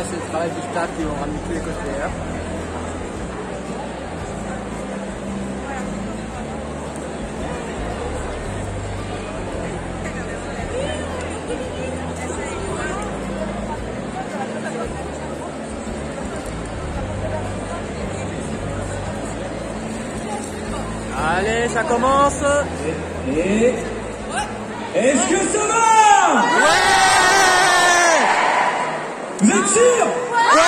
là, c'est le travail du staff qui vont ramener tous les cosplayers. Allez, ça commence. Et... Est-ce que ça va? Ouais. Vous êtes sûr? Ouais.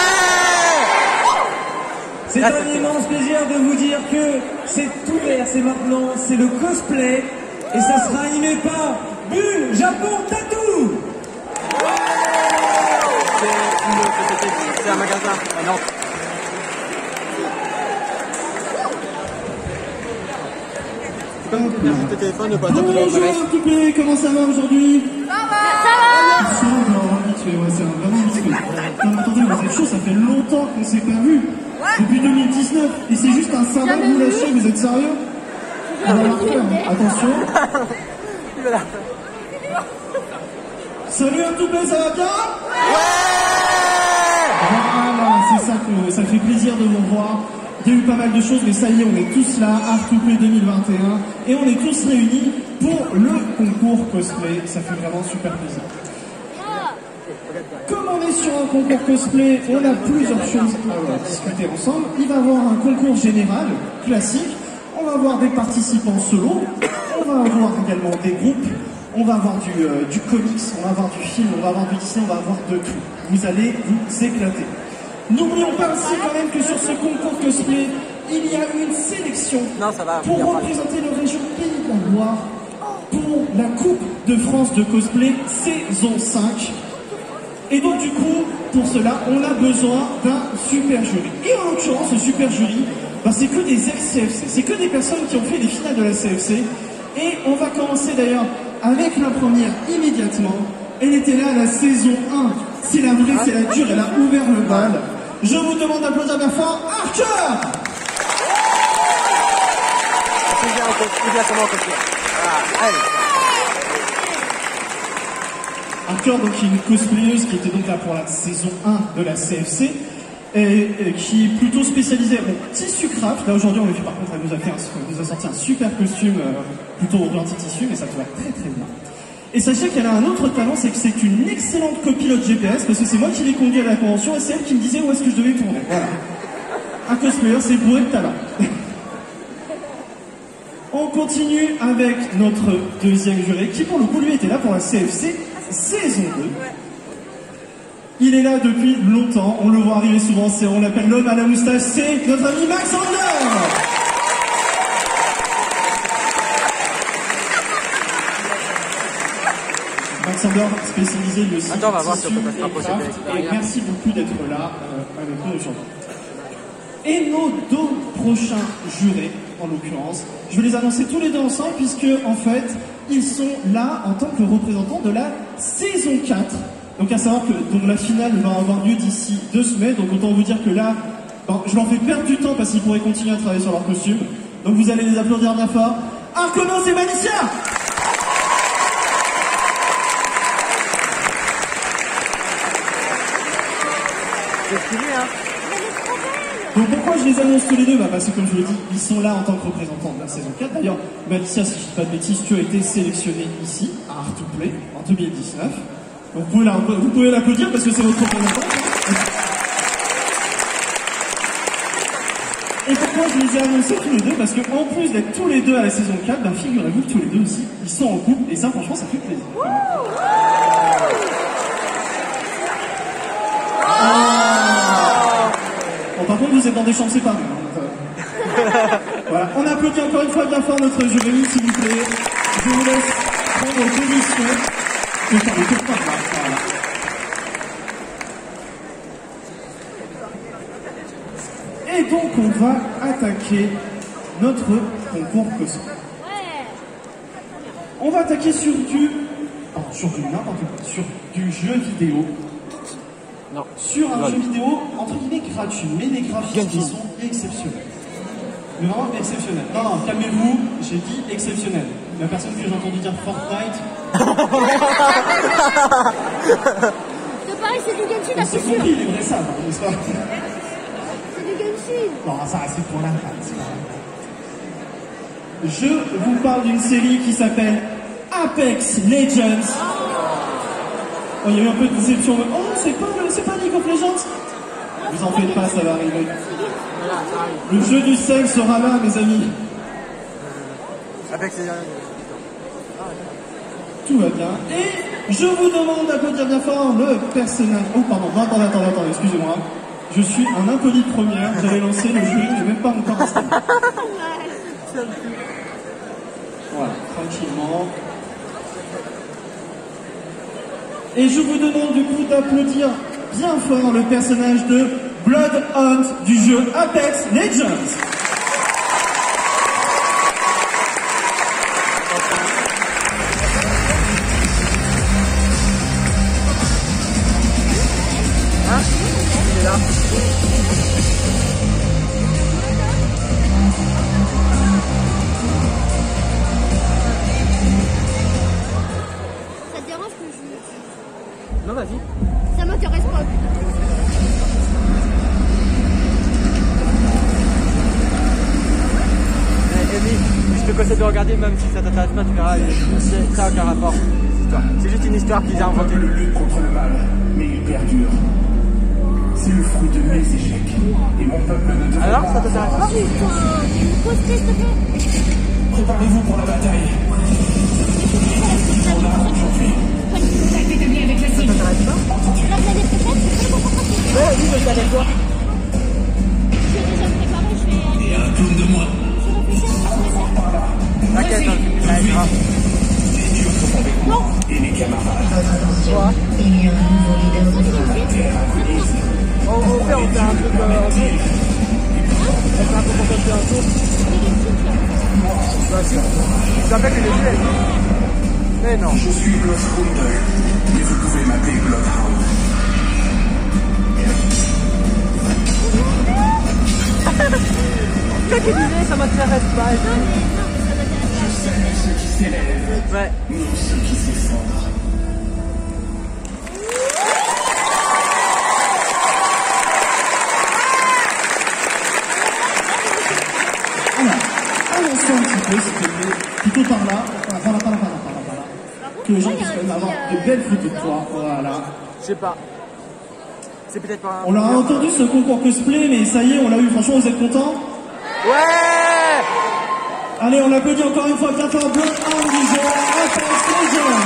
C'est un immense plaisir de vous dire que c'est ouvert, c'est maintenant, c'est le cosplay et ça sera animé par Bulle Japon Tattoo. C'est un magasin à Nantes. Merci de téléphone, ne pas Bonjour tout le monde, comment ça va aujourd'hui? Ça va. Ça va, habitué, ouais, c'est vraiment habitué. Non, attendez, vous êtes chaud, ça fait longtemps qu'on s'est pas vu. Depuis 2019, et c'est juste un symbole que vous lâchez, vous êtes sérieux? On va la refaire, attention. Salut un tout plein, ça va bien? Voilà, c'est ça que ça fait plaisir de vous revoir. Il y a eu pas mal de choses, mais ça y est, on est tous là, Art2Play 2021, et on est tous réunis pour le concours cosplay. Ça fait vraiment super plaisir. Comme on est sur un concours cosplay, on a plusieurs choses à discuter ensemble. Il va y avoir un concours général, classique, on va avoir des participants solo, on va avoir également des groupes, on va avoir du comics, on va avoir du film, on va avoir du Disney, on va avoir de tout. Vous allez vous éclater. N'oublions pas aussi quand même que sur ce concours cosplay, il y a une sélection pour représenter nos régions Pays de la Loire pour la Coupe de France de cosplay saison 5. Et donc du coup, pour cela, on a besoin d'un super jury. Et en l'occurrence, ce super jury, c'est que des ex-CFC, c'est que des personnes qui ont fait les finales de la CFC. Et on va commencer d'ailleurs avec la première immédiatement. Elle était là à la saison 1. C'est la vraie, c'est la dure, elle a ouvert le bal. Je vous demande d'applaudir bien fort Archer. Archer, donc, qui est une cosplayeuse qui était donc là pour la saison 1 de la CFC, et qui est plutôt spécialisée en tissu craft. Là aujourd'hui, on l'a vu, par contre, elle nous a sorti un super costume plutôt orienté tissu, mais ça te va très très bien. Et sachez qu'elle a un autre talent, c'est que c'est une excellente copilote GPS, parce que c'est moi qui l'ai conduit à la convention et c'est elle qui me disait où est-ce que je devais tourner. Voilà. Un cosplayer, c'est bourré de talent. On continue avec notre deuxième juré, qui pour le coup, lui, était là pour la CFC saison 2. Il est là depuis longtemps, on le voit arriver souvent, on l'appelle l'homme à la moustache, c'est notre ami Max Sander. Max Sander, spécialisé le site. Attends, on va voir si on peut pas se rapprocher de l'expérience. Et merci beaucoup d'être là avec nous aujourd'hui. Et nos deux prochains jurés, en l'occurrence, je vais les annoncer tous les deux ensemble, puisque en fait, ils sont là en tant que représentants de la saison 4. Donc à savoir que donc, la finale va avoir lieu d'ici 2 semaines, donc autant vous dire que là, je leur fais perdre du temps parce qu'ils pourraient continuer à travailler sur leur costume. Donc vous allez les applaudir bien fort. Arconos et Malicia. Donc pourquoi je les annonce tous les deux? Parce que comme je vous l'ai dit, ils sont là en tant que représentants de la saison 4. D'ailleurs, Malicia, si je ne dis pas de bêtises, tu as été sélectionnée ici, à Art2Play, en 2019. Donc vous pouvez l'applaudir parce que c'est votre représentant. Et pourquoi je les ai annoncés tous les deux? Parce qu'en plus d'être tous les deux à la saison 4, figurez-vous que tous les deux aussi, ils sont en couple, et ça franchement ça fait plaisir. Bon, par contre vous êtes dans des chambres séparées. Voilà, on applaudit encore une fois bien fort notre jury, s'il vous plaît. Je vous laisse prendre position. Et donc on va attaquer notre concours cosplay. On va attaquer sur du n'importe quoi, sur du jeu vidéo. Non. Sur un jeu vidéo entre guillemets gratuit, mais les graphismes qui sont exceptionnels. Mais vraiment exceptionnels. Non, non, calmez-vous, j'ai dit exceptionnel. La personne que j'ai entendu dire Fortnite. Ouais, c'est du Genshin, là, C'est c'est sûr. compris, les vrais savent, n'est-ce pas? C'est du Genshin. Non, ça c'est pour la fan, c'est pas grave. Je vous parle d'une série qui s'appelle Apex Legends. Oh, il y a eu un peu de déception. Oh, c'est pas League of Legends. Vous en faites pas, ça va arriver. Le jeu du sel sera là, mes amis. Avec ces... Tout va bien. Et je vous demande d'applaudir bien fort le personnage. Oh, pardon, attends, excusez-moi. Je suis un impoli de première. J'avais lancé le jeu, il n'est même pas encore installé. Voilà, tranquillement. Et je vous demande du coup d'applaudir bien fort le personnage de Bloodhunt du jeu Apex Legends. Il est là. Ça te dérange que je... Non, vas-y. Ça m'intéresse pas. Amy, je te conseille de regarder, même si ça t'intéresse pas, tu verras, ça n'a aucun rapport. C'est juste une histoire qu'ils ont inventée. Le lutte contre le mal, mais il perdure. C'est le fruit de mes échecs. Et mon peuple ne devrait Alors, pas ça t'intéresse pas? Pose-toi, s'il te plaît. Préparez-vous pour la bataille. On a aujourd'hui. Contact établi avec la cible. Ça t'intéresse pas? L'année prochaine, c'est pas le Ouais, oui, je vais avec toi. Je vais déjà me préparer, je vais... Et un clone de moi. Je vais réfléchir. T'inquiète, ça ira. Non. Et mes camarades. Quoi? Il y a un nouveau leader de On fait un truc en tour. On fait un peu pour faire un tour. Bah si. Ça fait que les yeux. Mais non. Je suis Bloodhound, mais vous pouvez m'appeler Bloodhound. Toi qui disais, ça m'intéresse pas. Je sais ceux qui s'élèvent, Ouais. non ceux qui s'effondrent. Alors, avancez un petit peu, s'il te plaît. Plutôt par là. Par là. Que les gens puissent quand même avoir de belles photos de toi. Voilà. Je sais pas. C'est peut-être pas un... On l'a entendu ce concours cosplay, mais ça y est, on l'a eu. Franchement, vous êtes contents? Ouais. Allez, on applaudit encore une fois bien fort Bloodhound du jeu Apex Legends.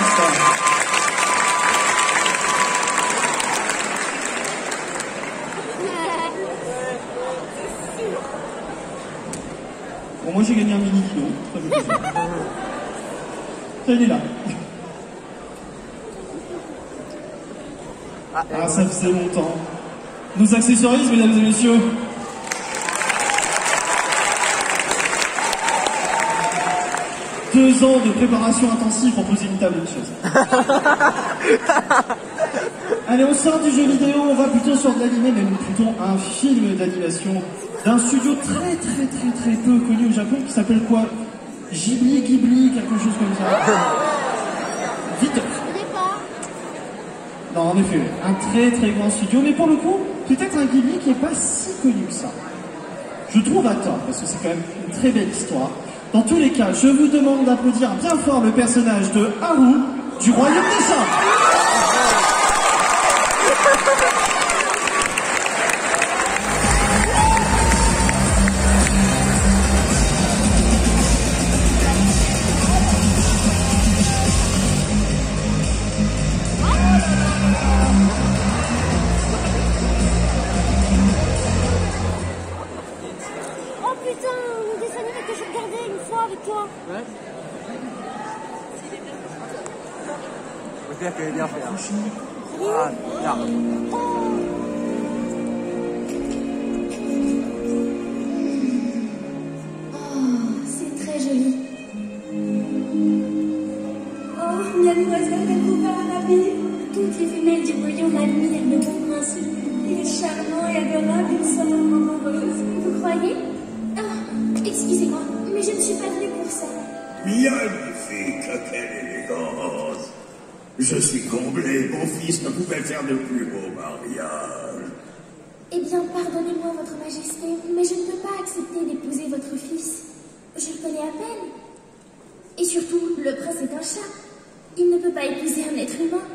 Bon, moi j'ai gagné un mini kilo. Ça me fait plaisir. Ça, il est là. Ah, ça faisait longtemps. Nos accessoristes, mesdames et messieurs. Deux ans de préparation intensive pour poser une table de choses. Allez, on sort du jeu vidéo, on va plutôt sur de l'animé, même plutôt un film d'animation d'un studio très peu connu au Japon qui s'appelle quoi? Ghibli, quelque chose comme ça. Vite. Je connais pas. Non, en effet, un très grand studio, mais pour le coup, peut-être un Ghibli qui est pas si connu que ça. Je trouve à tort, parce que c'est quand même une très belle histoire. Dans tous les cas, je vous demande d'applaudir bien fort le personnage de Haru du Royaume des Singes. Oh putain, le dessin animé que je regardais une fois avec toi. Ouais. J'espère qu'elle est bien fait. Ah, là. C'est très joli. Oh, mademoiselle a trouvé un ami. Toutes les femelles du royaume admirent le bon principe. Il est charmant et adorable, une seule amoureuse. Vous croyez? Ah, excusez-moi, mais je ne suis pas venue pour ça. Magnifique, quelle élégance. Je suis comblé, mon fils ne pouvait faire de plus beau mariage. Eh bien, pardonnez-moi, Votre Majesté, mais je ne peux pas accepter d'épouser votre fils. Je le connais à peine. Et surtout, le prince est un chat. Il ne peut pas épouser un être humain.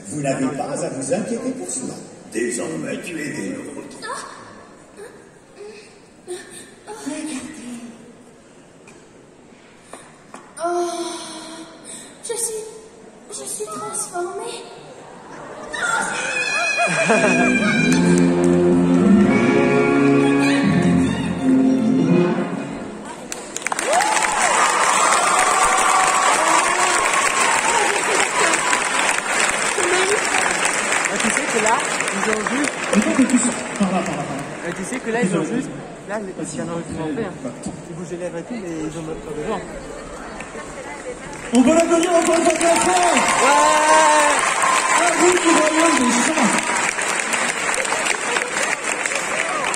Vous n'avez pas à vous inquiéter pour cela. Désormais, tu es des nôtres. Regardez. Oh, je suis transformée. Tu sais que là, ils ont juste... Tu sais que là, ils ont juste... Là, il y en a qui m'ont fait. Ils bougent les lèvres et tout, mais ils ont pas besoin. On peut l'applaudir encore une fois bien fort. Ouais. Un groupe du royaume des chats.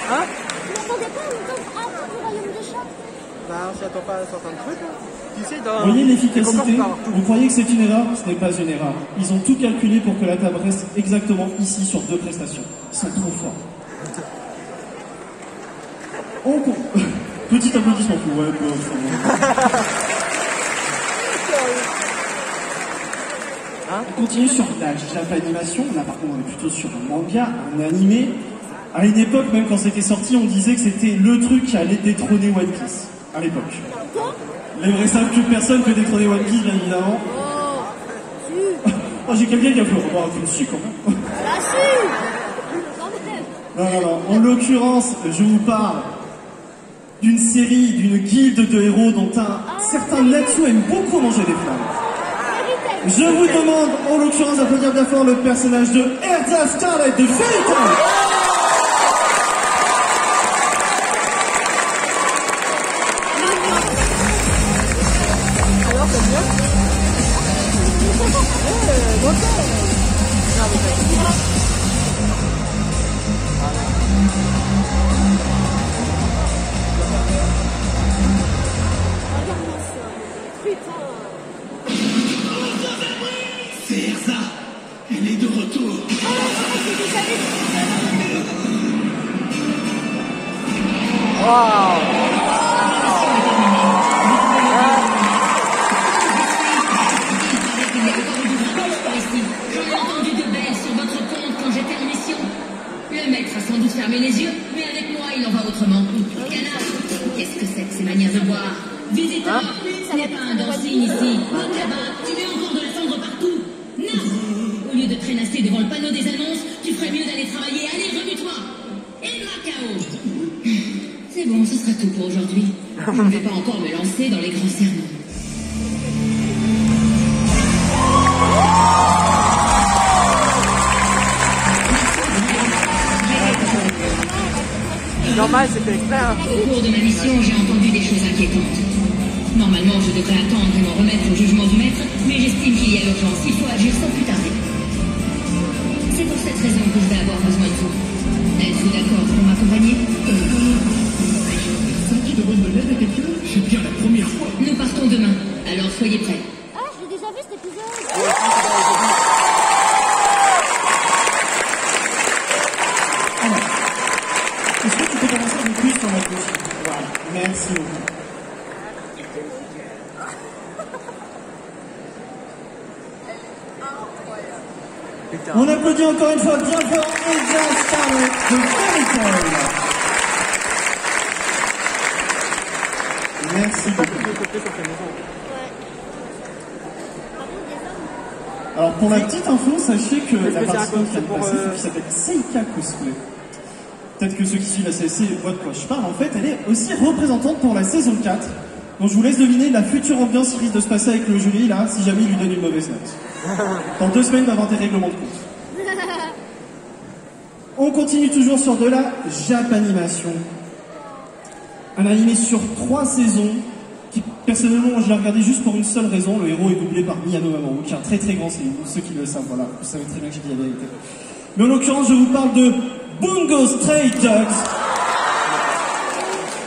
Hein? Vous n'entendez pas une danse avant du royaume des chats? Bah, on s'y attend pas à certains trucs. Hein. Tu sais, dans... Vous voyez l'efficacité? les copains, Vous croyez que c'est une erreur? Ce n'est pas une erreur. Ils ont tout calculé pour que la table reste exactement ici sur 2 prestations. Ils sont trop forts. Petit applaudissement pour ouais, On continue sur la Japanimation. Là, par contre, on est plutôt sur un manga, un animé. À une époque, même quand c'était sorti, on disait que c'était le truc qui allait détrôner One Piece. À l'époque. Les vrais savent que personne peut détrôner One Piece, bien évidemment. Oh, j'ai quelqu'un qui a fait un peu dessus quand même. Non. En l'occurrence, je vous parle d'une série, d'une guilde de héros dont un certain Natsu aime beaucoup manger des flammes. Je vous demande, en l'occurrence, d'applaudir bien fort le personnage de Erza Starlight de Fairy Tail. C'est Erza. Elle est de retour. Wow. J'en ai entendu de belles sur votre compte quand j'étais en mission. Le maître a sans doute fermé les yeux, mais avec moi il en va autrement. Canard, qu'est-ce que c'est que ces manières de boire? Visiteur, ça n'est pas un dancing ici. Donc là-bas, tu mets encore de la cendre partout. Non. Au lieu de traînasser devant le panneau des annonces, tu ferais mieux d'aller travailler. Allez, remue-toi. Et Macao. C'est bon, ce sera tout pour aujourd'hui. Je ne vais pas encore me lancer dans les grands sermons. Normal, c'était exprès. Hein. Au cours de ma mission, j'ai entendu des choses inquiétantes. Normalement, je devrais attendre et m'en remettre au jugement du maître, mais j'estime qu'il y a urgence. Il faut agir sans plus tarder. C'est pour cette raison que je vais avoir besoin de vous. Êtes-vous d'accord pour m'accompagner? Tu demandes de l'aide à quelqu'un? C'est bien la première fois. Nous partons demain, alors soyez prêts. Ah, je l'ai déjà vu cet épisode. Est-ce que tu peux commencer un peu plus sur la question? Voilà, merci beaucoup. Putain. On applaudit encore une fois bien fort Erza Starlight de Fairy Tail. Merci beaucoup. Alors pour la petite info, sachez que la participante qui vient de passer, c'est qui s'appelle Seika Cosplay. Peut-être que ceux qui suivent la CSC voient de quoi je parle. En fait, elle est aussi représentante pour la saison 4. Donc je vous laisse deviner la future ambiance qui risque de se passer avec le jury, là, si jamais il lui donne une mauvaise note. Dans 2 semaines, il va avoir des règlements de compte. On continue toujours sur de la Japanimation. Un animé sur 3 saisons, qui personnellement, je l'ai regardé juste pour une seule raison. Le héros est doublé par Miyano Mamoru, qui est un très très grand série. Ceux qui le savent, voilà, vous savez très bien que j'ai dit la vérité. Mais en l'occurrence, je vous parle de Bungo Stray Dogs.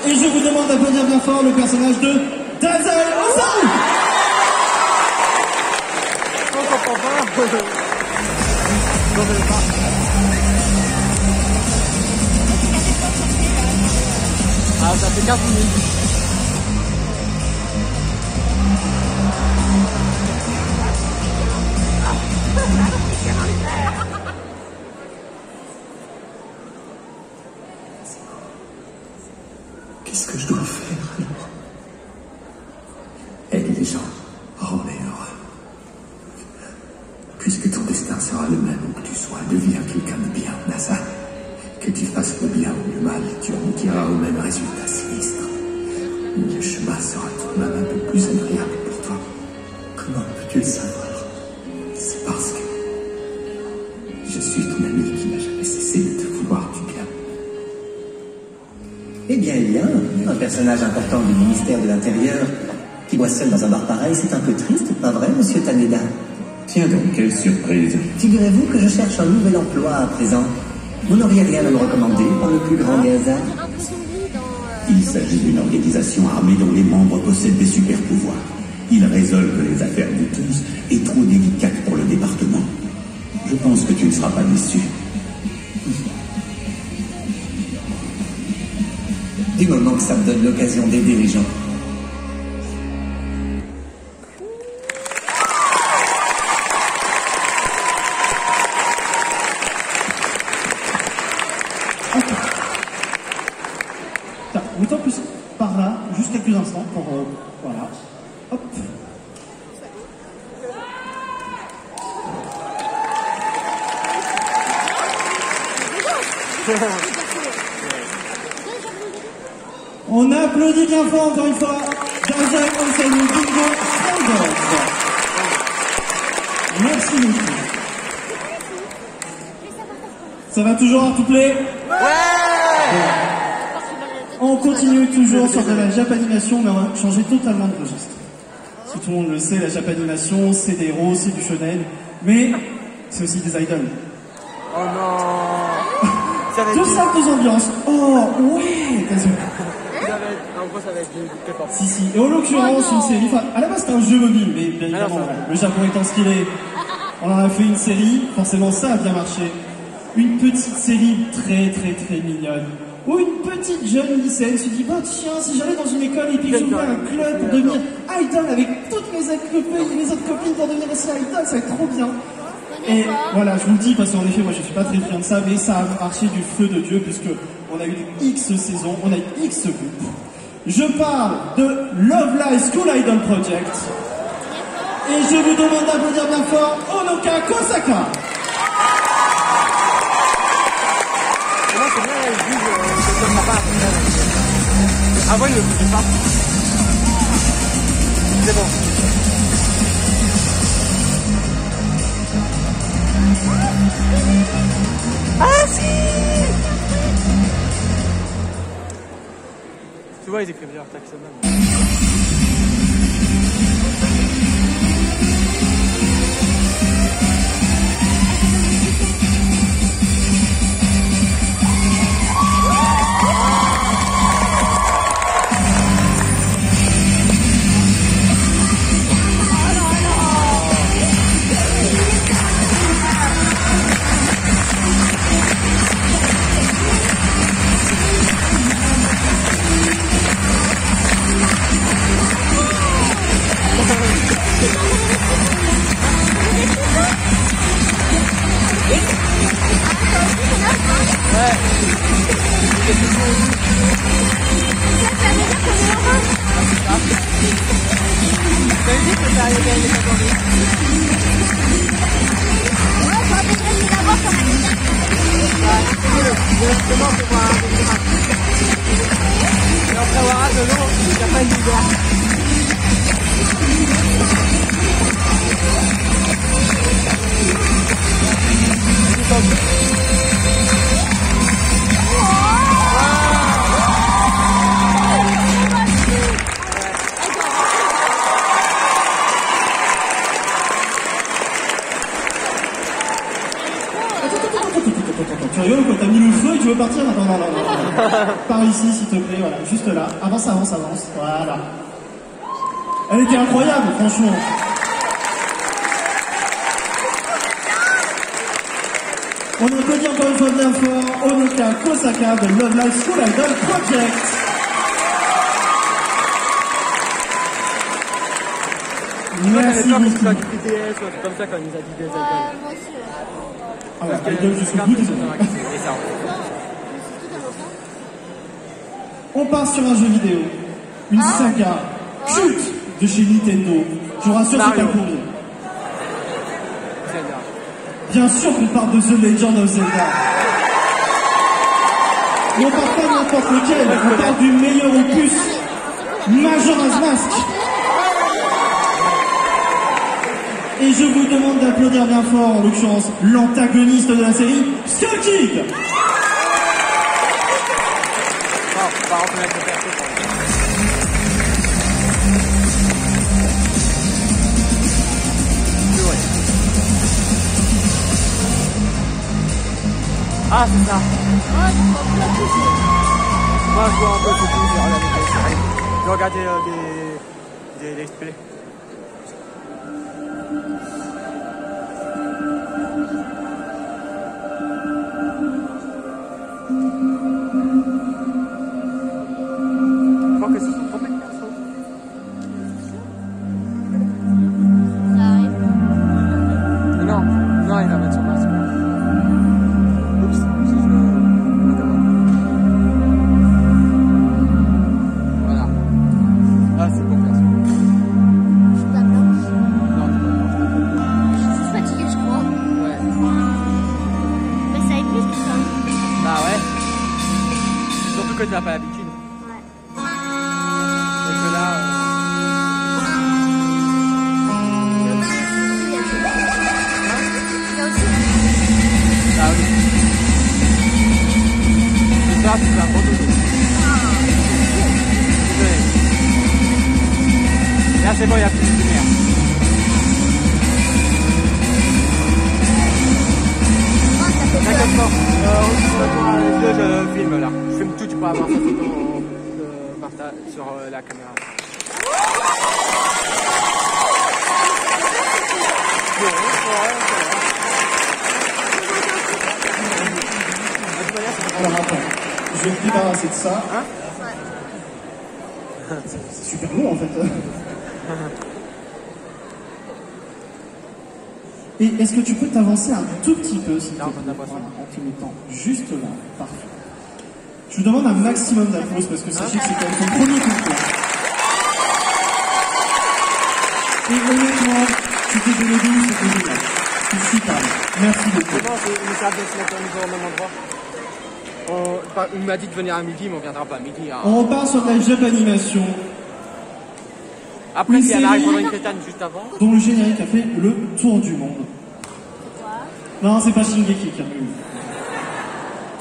Et je vous demande d'applaudir bien fort le personnage de Dazai Osamu. Non, je veux pas. Ah, ça fait 15 minutes. Qu'est-ce que je dois faire alors? Aide les gens. Oh mais heureux. Puisque ton destin sera le même où que tu sois, deviens quelqu'un de bien, Nasa. Que tu fasses le bien ou le mal, tu aboutiras au même résultat sinistre. Le chemin sera tout de même un peu plus agréable pour toi. Comment peux-tu le savoir? C'est parce que je suis ton ami qui n'a jamais cessé de te vouloir du bien. Eh bien, il y a un personnage important du ministère de l'Intérieur qui voit seul dans un bar pareil. C'est un peu triste, pas vrai, monsieur Taneda? Tiens donc, quelle surprise. Figurez-vous que je cherche un nouvel emploi à présent. Vous n'auriez rien à me recommander par le plus grand des hasards? Il s'agit d'une organisation armée dont les membres possèdent des super-pouvoirs. Ils résolvent les affaires douteuses et trop délicates pour le département. Je pense que tu ne seras pas déçu. Du moment que ça me donne l'occasion d'aider les gens. Autant plus par là, juste quelques instants pour... voilà. Hop. On applaudit bien fort encore une fois. Jaja Onsei Bingo Strongers. Merci beaucoup. Ça va toujours à tout play? On continue toujours sur de la Japanimation, mais on va changer totalement de registre. Si tout le monde le sait, la Japanimation, c'est des héros, c'est du shonen, mais c'est aussi des idols. Oh non. Deux salles, deux ambiances. Oh, ouais. En gros, ça va être du K-pop. Si, si. Et en l'occurrence, une série, enfin, à la base, c'était un jeu mobile, mais bien évidemment, le Japon étant ce qu'il est, on en a fait une série, forcément, ça a bien marché. Une petite série très, très, très mignonne. Où une petite jeune lycéenne se dit, bah tiens, si j'allais dans une école et puis j'ouvrais un club pour devenir idol avec toutes mes autres copines pour devenir aussi idol, ça va être trop bien. Et voilà, je vous le dis parce qu'en effet, moi je suis pas très friand de ça, mais ça a marché du feu de Dieu puisque on a eu X saisons, on a eu X groupes. Je parle de Love Live School Idol Project. Et je vous demande d'applaudir bien fort Onoka Kosaka. Avant, il ne le faisait pas. C'est bon. Ah si! Tu vois, ils écrivent leur texte même. Tu rigoles quand t'as mis le feu et tu veux partir? Non, non, non, non. Par ici, s'il te plaît, voilà, juste là. Avance, avance, avance. Voilà. Elle était incroyable, franchement. On applaudit encore une fois bien fort Honoka Kosaka de Love Live School Idol Project. Merci beaucoup. beaucoup. J'avais peur que tu BTS ou un truc comme ça quand il nous a dit des idoles. Moi aussi. Ah ouais, Idol jusqu'au bout, désolé. On part sur un jeu vidéo. Une saga culte de chez Nintendo. Je vous rassure, c'est pas pour rien. Bien sûr qu'on parle de The Legend of Zelda. Mais on parle pas de n'importe lequel, on parle du meilleur opus, Majora's Mask. Et je vous demande d'applaudir bien fort, en l'occurrence, l'antagoniste de la série, Skull Kid. Non, on va reconnaître le perso. Ah, c'est ça. Moi, je vois un peu ce film, j'ai regardé des let's play. Je crois que ce sont combien de persos? Ça arrive. Non, non, il va mettre son masque. Voilà. Ah, c'est bon, perso. Je suis pas blanche. Non, c'est pas bon. Je suis fatiguée, je crois. Ouais. Mais ça épuise tout ça. Bah ouais. Surtout que tu n'as pas l'habitude. Ouais. Et que là. Ah oui. C'est ça, tu fais un gros dodo. Désolé. Là, c'est bon, il n'y a plus de lumière. T'inquiète pas. On va faire je filme là. Je filme tout, tu pourras avoir ça sur la caméra. Alors attends, je vais me débarrasser de ça. Hein? C'est super long en fait. Et est-ce que tu peux t'avancer un tout petit peu, s'il te plaît, en te mettant juste là? Parfait. Je vous demande un maximum d'applaudissements parce que sachez que c'est quand même ton premier concours. Et honnêtement, tu t'es donné d'où, c'était génial. C'est super. Merci beaucoup. C'est bon, ils savent bien se mettre au même endroit. Il m'a dit de venir à midi, mais on viendra pas à midi. Hein. On repart sur la Jap Animation. Après, Une si elle arrive série pendant une pétane juste avant. dont le générique a fait le tour du monde. Non, c'est pas Shingeki qui a eu.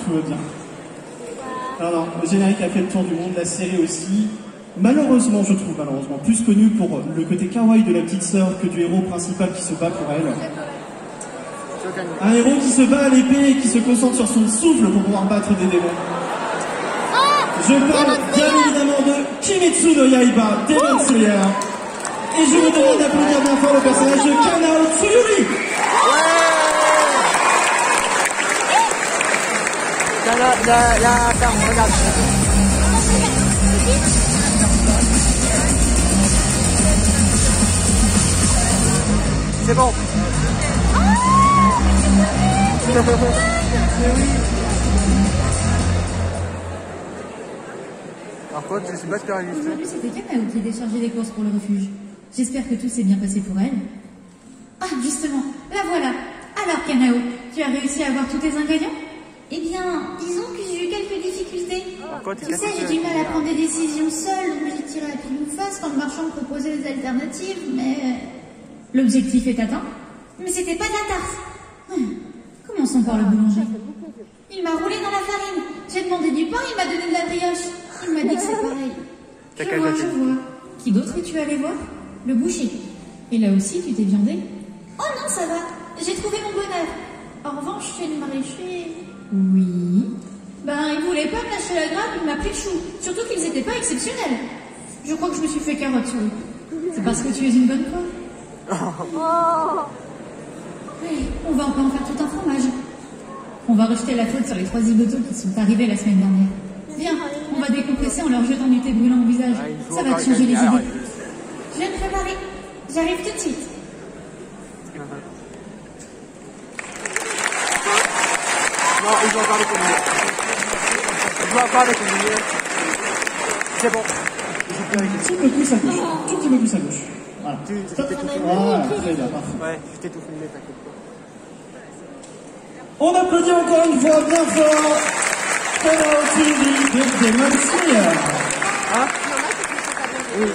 Tout va bien. Non, le générique a fait le tour du monde, la série aussi. Malheureusement, je trouve malheureusement, plus connue pour le côté kawaii de la petite sœur que du héros principal qui se bat pour elle. Un héros qui se bat à l'épée et qui se concentre sur son souffle pour pouvoir battre des démons. Je parle bien évidemment de Kimetsu no Yaiba, Demon Slayer. Et je vous demande d'applaudir bien fort le personnage de Kanao Tsuyuri. La ferme, regarde. C'est bon. Par contre, je sais pas ce qu'elle a juste. Aujourd'hui, c'était Kanao qui déchargeait les courses pour le refuge. J'espère que tout s'est bien passé pour elle. Ah, justement, la voilà. Alors, Kanao, tu as réussi à avoir tous tes ingrédients? Eh bien, disons que j'ai eu quelques difficultés. Tu sais, j'ai du mal à prendre des décisions seule, donc j'ai tiré la pile ou face quand le marchand me proposait des alternatives, mais... L'objectif est atteint? Mais c'était pas de la tarte. Commençons par le boulanger. Il m'a roulé dans la farine. J'ai demandé du pain, il m'a donné de la brioche. Il m'a dit que c'est pareil. Je vois. Qui d'autre es-tu allé voir? Le boucher. Et là aussi, tu t'es viandé? Oh non, ça va. J'ai trouvé mon bonheur. En revanche, chez le maraîcher... Oui. Ben, il voulait pas me lâcher la grappe, il m'a pris le chou. Surtout qu'ils étaient pas exceptionnels. Je crois que je me suis fait carotte sur le coup. C'est parce que tu es une bonne femme. Oh. On va encore en faire tout un fromage. On va rejeter la faute sur les 3 zigotos qui sont arrivés la semaine dernière. Viens, on va décompresser en leur jetant du thé brûlant au visage. Ça va te changer les idées. Je vais me préparer. J'arrive tout de suite. Non, ils vont encore les communier. Ils vont encore les communier. C'est bon. Petit peu plus à gauche. Tout petit peu plus à gauche. Voilà. Stop. Voilà, très bien, parfait. Ouais, je t'ai tout filmé, t'inquiète pas. On applaudit encore une fois bien fort Kanao TV de Demon Slayer. Hein? Oui.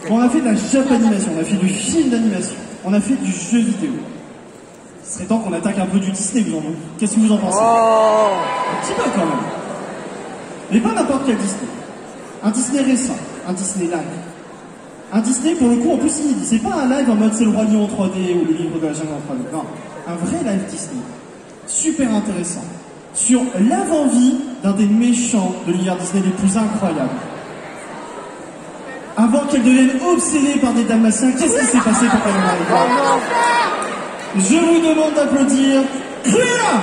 On a fait de la japanimation, on a fait du film d'animation, on a fait du jeu vidéo. Ce serait temps qu'on attaque un peu du Disney, vous en pensez? Qu'est-ce que vous en pensez? Un petit peu quand même. Mais pas n'importe quel Disney. Un Disney récent, un Disney live. Un Disney pour le coup en plus inédit. C'est pas un live en mode c'est le Roi Lion en 3D ou le livre de la jungle en 3D. Non, un vrai live Disney. Super intéressant. Sur l'avant-vie d'un des méchants de l'univers Disney les plus incroyables. Avant qu'elle devienne obsédée par des dalmatiens, qu'est-ce qui s'est passé pour qu'elle en arrive là? Je vous demande d'applaudir Cruella.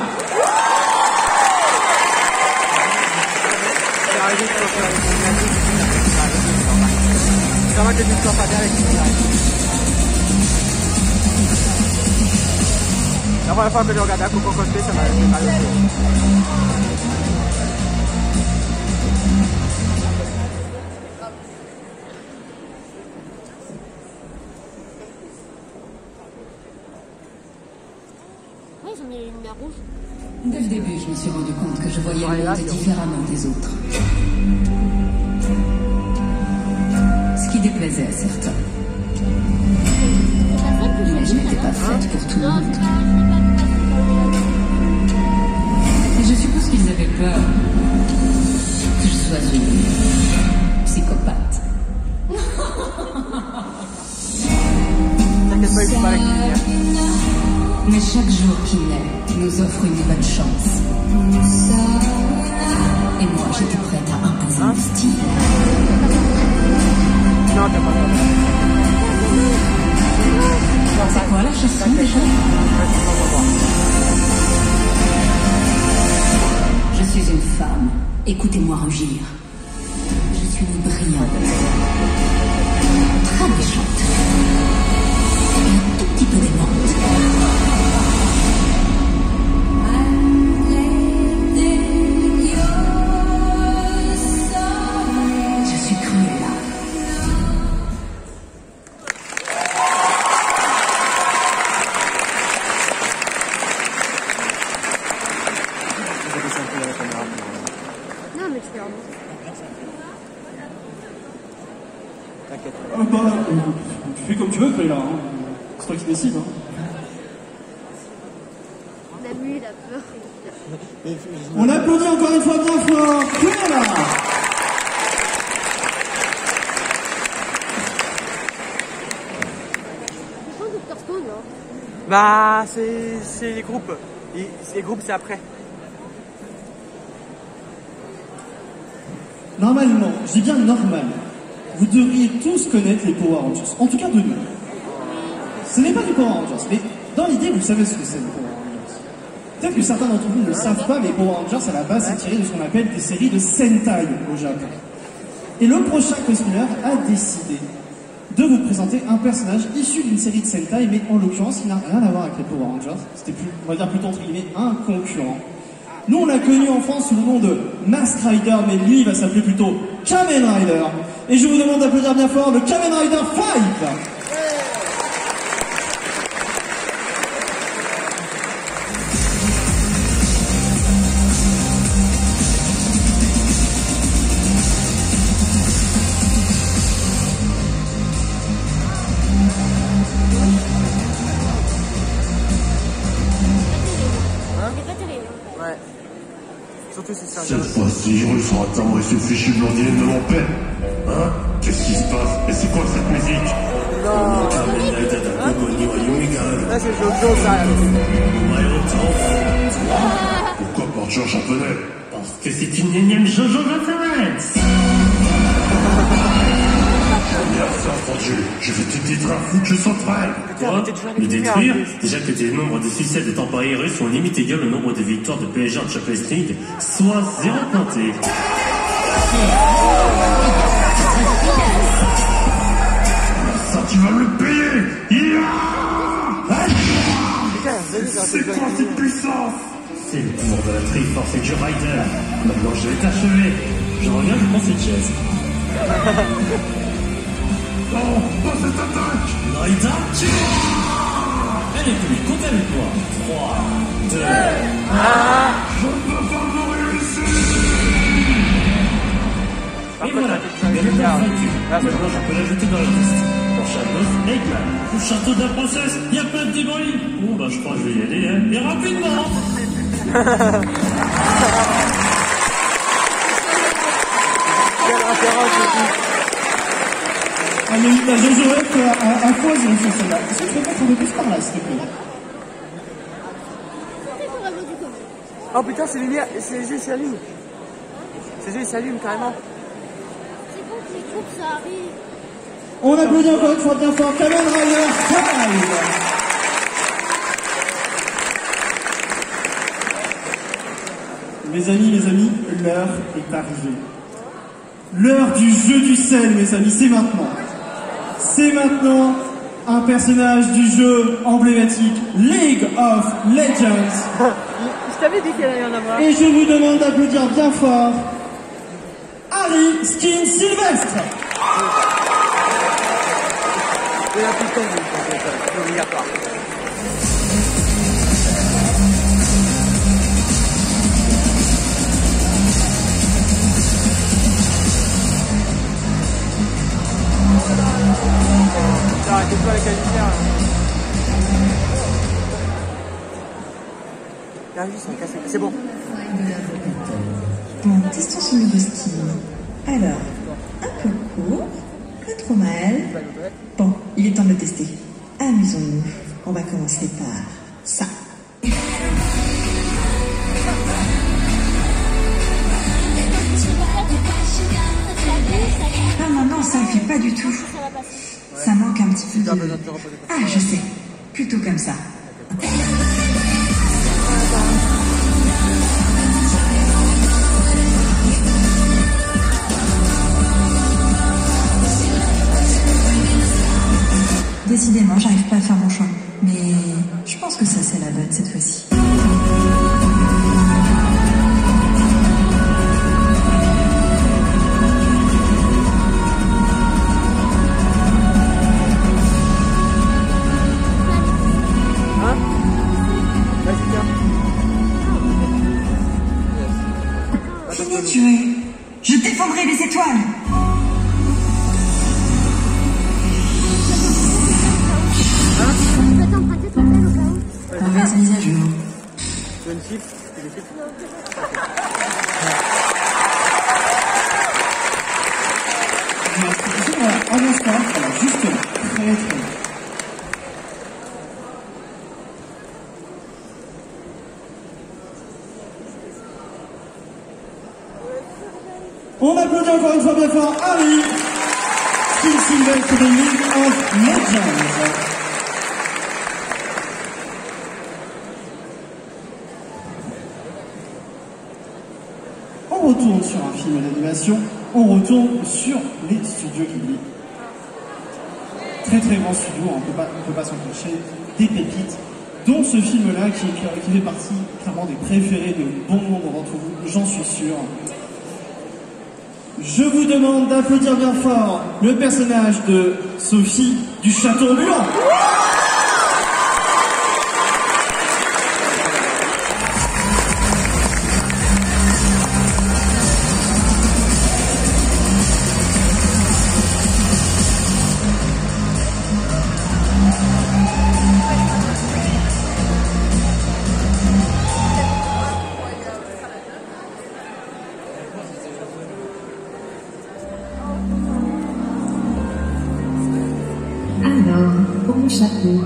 Ça va que je ne sois pas bien avec la première fois que j'ai regardé un Coco cosplay, ça m'a fait mal au cœur. Ils ont mis les lumières rouges. Dès le début, je me suis rendu compte que je voyais le monde différemment des autres. Ce qui déplaisait à certains. Mais je n'étais pas faite pour tout le monde. Et je suppose qu'ils avaient peur que je sois une psychopathe. T'inquiète pas, ils sont pas avec lumière. Mais chaque jour qui naît nous offre une nouvelle chance. Et moi, j'étais prête à imposer mon style. Non, t'as pas peur. C'est quoi la chanson déjà? Je suis une femme. Écoutez-moi rugir. Je suis une brillante. Très méchante. Et un tout petit peu démente. Je suis Cruella. Non, mais tu fais un T'inquiète. Tu fais comme tu veux, Cruella. Hein. C'est toi qui décides. Hein. Namu, il a peur. On applaudit encore une fois bien fort Cruella. C'est pas Dr. Stone, hein. Bah, c'est les groupes. Les groupes, c'est après. Normalement, je dis bien normal, vous devriez tous connaître les Power Rangers. En tout cas de nous. Ce n'est pas les Power Rangers, mais dans l'idée, vous savez ce que c'est les Power Rangers. Peut-être que certains d'entre vous ne le savent pas, mais Power Rangers, à la base, c'est tiré de ce qu'on appelle des séries de Sentai au Japon. Et le prochain cosplayer a décidé de vous présenter un personnage issu d'une série de Sentai, mais en l'occurrence, il n'a rien à voir avec les Power Rangers. C'était plus, on va dire plutôt entre guillemets, un concurrent. Nous, on l'a connu en France sous le nom de Mask Rider, mais lui, il va s'appeler plutôt Kamen Rider. Et je vous demande d'applaudir bien fort le Kamen Rider 5. Ouais. Surtout si c'est un Cette fois-ci, on sera timbré ce fichu blondier de mon père. Hein? Qu'est-ce qui se passe? Et c'est quoi cette musique? Non. Là, c'est Jojo, ça. Pourquoi porte-tu un japonais? Parce que c'est une énième Jojo référence. Bien entendu, je vais te détruire un foutu central. Quoi? Le détruire? Déjà que tes nombres de succès de temporaires sont limite égal au nombre de victoires de PSG en Champions League, soit 0 pointé. Ça, tu vas me le payer. C'est quoi cette puissance? C'est le pouvoir de la Triforce et du Rider. Maintenant je vais t'achever. Je reviens, je prends cette chaise. Oh, pas cette attaque. Rider, allez, plus, compte avec moi. 3, 2, 1. Je ne peux pas mourir ici. Et voilà, Galatas vaincu. Maintenant je peux l'ajouter dans la liste. Prochain boss, Eggman. Au château de la princesse, il y a plein de débris. Bon bah je crois que je vais y aller, hein. Et rapidement. Quelle référence aussi. Ah, il y a eu la Jojoette à foison sur celle-là. Est-ce que tu peux mettre un peu plus par là, s'il te plaît? Oh putain, c'est lumière, c'est les yeux qui s'allument. Ses yeux s'allument carrément. C'est bon que les groupes ça arrive. On applaudit encore une fois bien fort Kamen Rider 5. Mes amis, l'heure est arrivée. L'heure du jeu du sel, mes amis, c'est maintenant. C'est maintenant un personnage du jeu emblématique League of Legends. Je t'avais dit qu'il allait y en avoir. Et je vous demande d'applaudir bien fort Harry Skin Sylvestre. C'est la puissance c'est obligatoire. Arrêtez-toi avec la lumière. C'est bon. Bon, testons ce nouveau ski. Alors, un peu court, pas trop mal. Bon, il est temps de le tester. Amusons-nous. On va commencer par ça. Ah non, ça ne fait pas du tout. Ça manque un petit peu de... Ah, je sais. Plutôt comme ça. Décidément, j'arrive pas à faire mon choix. Mais je pense que ça, c'est la bonne cette fois-ci. Fini de tuer. Je défendrai les étoiles. Mauvaise mise à jour. Tu veux une chip? Des chips? Un instant, juste très très. On applaudit encore une fois bien fort Harry Skin Sylvestre de League of Legends. On retourne sur un film d'animation, on retourne sur les studios Ghibli. Très très grand studio, on ne peut pas s'en cacher, des pépites, dont ce film-là qui fait partie clairement des préférés de bon nombre d'entre vous, j'en suis sûr. Je vous demande d'applaudir bien fort le personnage de Sophie du Château Ambulant. Alors, pour mon chapeau,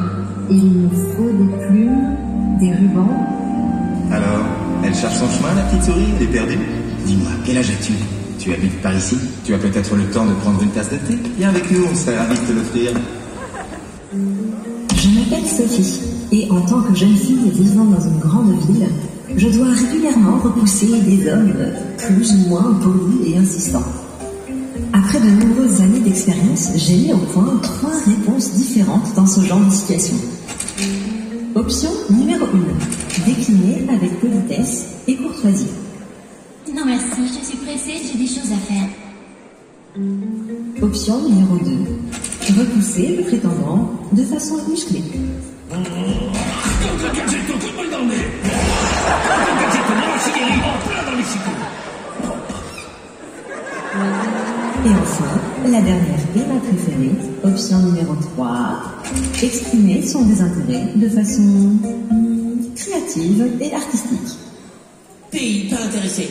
il nous faut des plumes, des rubans. Alors, elle cherche son chemin, la petite souris? Elle est perdue? Dis-moi, quel âge as-tu? Tu habites par ici? Tu as peut-être le temps de prendre une tasse de thé? Viens avec nous, on serait ravis de te l'offrir. Je m'appelle Sophie, et en tant que jeune fille vivant dans une grande ville, je dois régulièrement repousser des hommes plus ou moins polis et insistants. Après de nombreuses années d'expérience, j'ai mis au point 3 réponses différentes dans ce genre de situation. Option numéro 1. Décliner avec politesse et courtoisie. Non merci, je suis pressée, j'ai des choses à faire. Option numéro 2. Repousser le prétendant de façon musclée. Et enfin, la dernière et ma préférée, option numéro 3, exprimer son désintérêt de façon créative et artistique. T'es pas intéressé.